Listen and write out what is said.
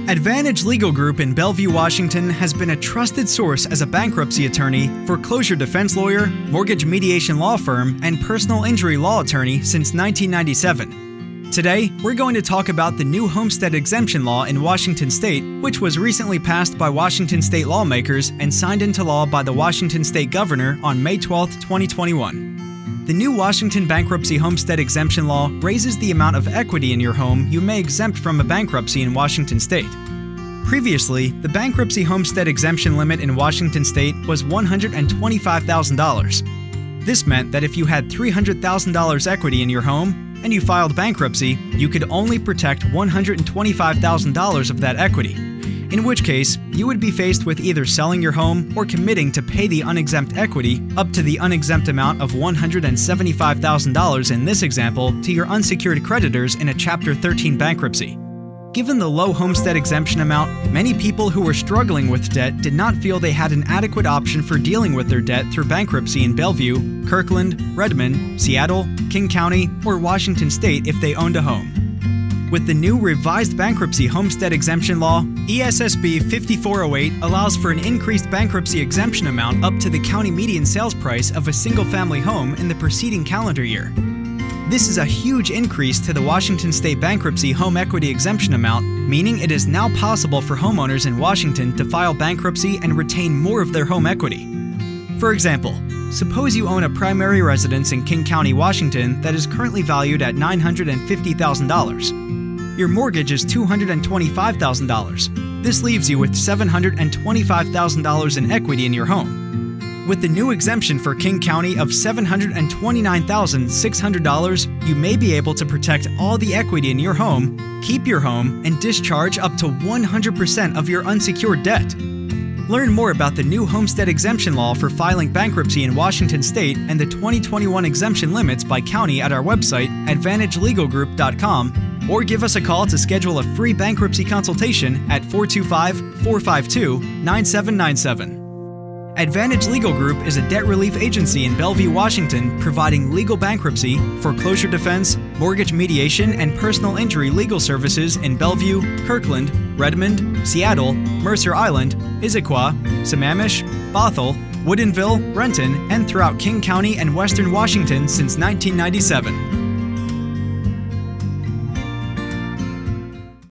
Advantage Legal Group in Bellevue, Washington has been a trusted source as a bankruptcy attorney, foreclosure defense lawyer, mortgage mediation law firm, and personal injury law attorney since 1997. Today, we're going to talk about the new Homestead Exemption Law in Washington State, which was recently passed by Washington State lawmakers and signed into law by the Washington State Governor on May 12, 2021. The new Washington Bankruptcy Homestead Exemption Law raises the amount of equity in your home you may exempt from a bankruptcy in Washington State. Previously, the bankruptcy homestead exemption limit in Washington State was $125,000. This meant that if you had $300,000 equity in your home and you filed bankruptcy, you could only protect $125,000 of that equity, in which case you would be faced with either selling your home or committing to pay the unexempt equity up to the unexempt amount of $175,000 in this example to your unsecured creditors in a Chapter 13 bankruptcy. Given the low homestead exemption amount, many people who were struggling with debt did not feel they had an adequate option for dealing with their debt through bankruptcy in Bellevue, Kirkland, Redmond, Seattle, King County, or Washington State if they owned a home. With the new revised bankruptcy homestead exemption law, ESSB 5408 allows for an increased bankruptcy exemption amount up to the county median sales price of a single-family home in the preceding calendar year. This is a huge increase to the Washington State bankruptcy home equity exemption amount, meaning it is now possible for homeowners in Washington to file bankruptcy and retain more of their home equity. For example, suppose you own a primary residence in King County, Washington that is currently valued at $950,000. Your mortgage is $225,000. This leaves you with $725,000 in equity in your home. With the new exemption for King County of $729,600, you may be able to protect all the equity in your home, keep your home, and discharge up to 100% of your unsecured debt. Learn more about the new Homestead Exemption Law for filing bankruptcy in Washington State and the 2021 exemption limits by county at our website, advantagelegalgroup.com, or give us a call to schedule a free bankruptcy consultation at 425-452-9797. Advantage Legal Group is a debt relief agency in Bellevue, Washington, providing legal bankruptcy, foreclosure defense, mortgage mediation, and personal injury legal services in Bellevue, Kirkland, Redmond, Seattle, Mercer Island, Issaquah, Sammamish, Bothell, Woodinville, Renton, and throughout King County and Western Washington since 1997.